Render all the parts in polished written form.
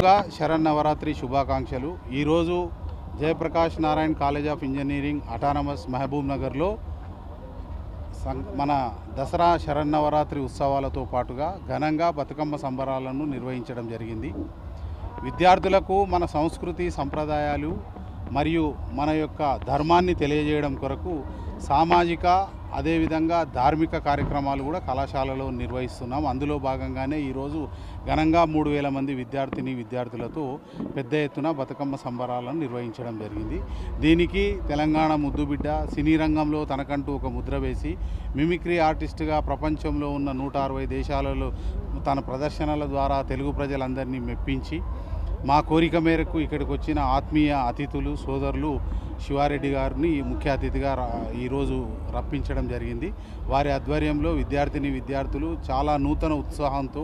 ముందుగా శరన్నవరాత్రి శుభాకాంక్షలు. ఈరోజు Jayaprakash Narayan college of engineering autonomous మహబూబ్ నగర్లో మన దసరా శరన్నవరాత్రి ఉత్సవాలతో పాటుగా ఘనంగా బతుకమ్మ సంబరాలను నిర్వహించడం జరిగింది. విద్యార్థులకు మన సంస్కృతి సంప్రదాయాలు మరియు మన యొక్క ధర్మాన్ని తెలియజేయడం కొరకు సామాజిక అదేవిధంగా ధార్మిక కార్యక్రమాలు కూడా కళాశాలలో నిర్వహిస్తున్నాం. అందులో భాగంగానే ఈరోజు ఘనంగా 3000 మంది విద్యార్థులతో పెద్ద ఎత్తున బతుకమ్మ సంబరాలను నిర్వహించడం జరిగింది. దీనికి తెలంగాణ ముద్దుబిడ్డ సినీ రంగంలో తనకంటూ ఒక ముద్ర వేసి మిమిక్రీ ఆర్టిస్టుగా ప్రపంచంలో ఉన్న 160 దేశాలలో తన ప్రదర్శనల ద్వారా తెలుగు ప్రజలందరినీ మెప్పించి మా కోరిక మేరకు ఇక్కడికి వచ్చిన ఆత్మీయ అతిథులు సోదరులు శివారెడ్డి గారిని ముఖ్య అతిథిగా ఈరోజు రప్పించడం జరిగింది. వారి ఆధ్వర్యంలో విద్యార్థులు చాలా నూతన ఉత్సాహంతో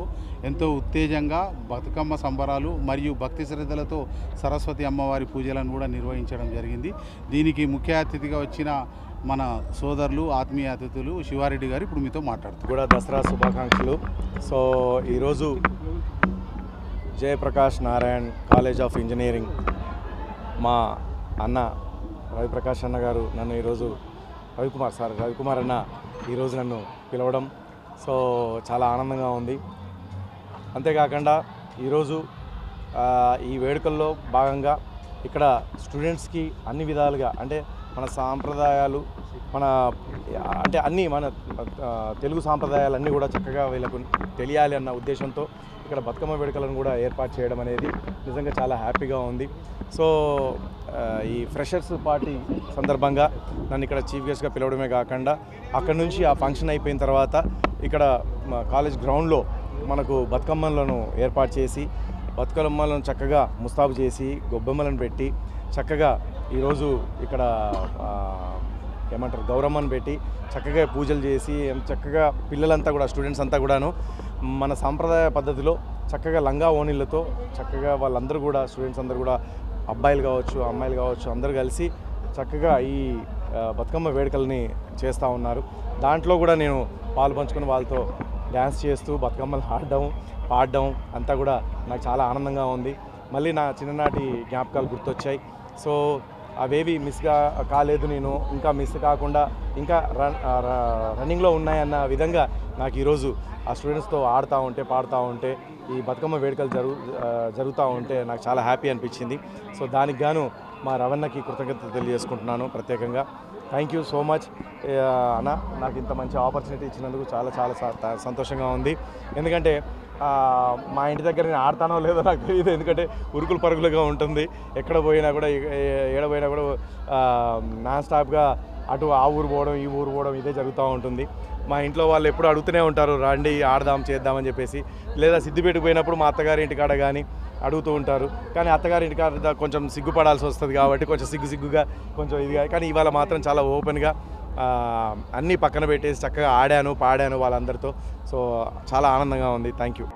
ఎంతో ఉత్తేజంగా బతుకమ్మ సంబరాలు మరియు భక్తి శ్రద్ధలతో సరస్వతి అమ్మవారి పూజలను కూడా నిర్వహించడం జరిగింది. దీనికి ముఖ్య అతిథిగా వచ్చిన మన సోదరులు ఆత్మీయ అతిథులు శివారెడ్డి గారు ఇప్పుడు మీతో మాట్లాడుతారు. కూడా దసరా శుభాకాంక్షలు. సో ఈరోజు Jayaprakash Narayan college of engineering మా అన్న రవిప్రకాష్ అన్న గారు నన్ను ఈరోజు రవికుమార్ అన్న ఈరోజు నన్ను పిలవడం సో చాలా ఆనందంగా ఉంది. అంతేకాకుండా ఈరోజు ఈ వేడుకల్లో భాగంగా ఇక్కడ స్టూడెంట్స్కి అన్ని విధాలుగా అంటే మన సాంప్రదాయాలు మన తెలుగు సాంప్రదాయాలన్నీ కూడా చక్కగా వీళ్ళకు తెలియాలి అన్న ఉద్దేశంతో ఇక్కడ బతుకమ్మ వేడుకలను కూడా ఏర్పాటు చేయడం అనేది నిజంగా చాలా హ్యాపీగా ఉంది. సో ఈ ఫ్రెషర్స్ పార్టీ సందర్భంగా నన్ను ఇక్కడ చీఫ్ గెస్ట్గా పిలవడమే కాకుండా అక్కడి నుంచి ఆ ఫంక్షన్ అయిపోయిన తర్వాత ఇక్కడ కాలేజ్ గ్రౌండ్లో మనకు బతుకమ్మలను ఏర్పాటు చేసి బతుకమ్మలను చక్కగా ముస్తాబు చేసి గొబ్బెమ్మలను పెట్టి చక్కగా ఈరోజు ఇక్కడ గౌరమ్మను పెట్టి చక్కగా పూజలు చేసి చక్కగా పిల్లలంతా కూడా స్టూడెంట్స్ అంతా కూడాను మన సాంప్రదాయ పద్ధతిలో చక్కగా లంగా ఓణీలతో చక్కగా వాళ్ళందరూ కూడా స్టూడెంట్స్ అందరూ కూడా అబ్బాయిలు కావచ్చు అమ్మాయిలు కావచ్చు అందరూ కలిసి చక్కగా ఈ బతుకమ్మ వేడుకల్ని చేస్తూ ఉన్నారు. దాంట్లో కూడా నేను పాలు పంచుకొని వాళ్ళతో డ్యాన్స్ చేస్తూ బతుకమ్మలు పాడడం అంతా కూడా నాకు చాలా ఆనందంగా ఉంది. మళ్ళీ నా చిన్ననాటి జ్ఞాపకాలు గుర్తొచ్చాయి. సో అవేవి మిస్ కాలేదు, నేను ఇంకా మిస్ కాకుండా ఇంకా రన్నింగ్లో ఉన్నాయన్న విధంగా నాకు ఈరోజు ఆ స్టూడెంట్స్తో ఆడుతూ ఉంటే పాడుతూ ఉంటే ఈ బతుకమ్మ వేడుకలు జరుగుతూ ఉంటే నాకు చాలా హ్యాపీ అనిపించింది. సో దానికి గాను మా రవణకి కృతజ్ఞతలు తెలియజేసుకుంటున్నాను ప్రత్యేకంగా. థ్యాంక్ యూ సో మచ్ అన్న, నాకు ఇంత మంచి ఆపర్చునిటీ ఇచ్చినందుకు చాలా చాలా సంతోషంగా ఉంది. ఎందుకంటే మా ఇంటి దగ్గర నేను ఆడతానో లేదో నాకు తెలియదు, ఎందుకంటే ఉరుకులు పరుగులుగా ఉంటుంది. ఎక్కడ పోయినా కూడా ఏడపోయినా కూడా నాన్ స్టాప్గా అటు ఆ ఊరు పోవడం ఈ ఊరు పోవడం ఇదే జరుగుతూ ఉంటుంది. మా ఇంట్లో వాళ్ళు ఎప్పుడు అడుగుతూనే ఉంటారు, రండి ఆడదాం చేద్దామని చెప్పేసి. లేదా సిద్దిపేటకు పోయినప్పుడు మా అత్తగారి ఇంటికాడ కానీ అడుగుతూ ఉంటారు. కానీ అత్తగారి ఇంటికాడ కొంచెం సిగ్గుపడాల్సి వస్తుంది కాబట్టి కొంచెం సిగ్గుగా కొంచెం ఇదిగా, కానీ ఇవాళ మాత్రం చాలా ఓపెన్గా అన్నీ పక్కన పెట్టేసి చక్కగా ఆడాను పాడాను వాళ్ళందరితో. సో చాలా ఆనందంగా ఉంది. Thank you.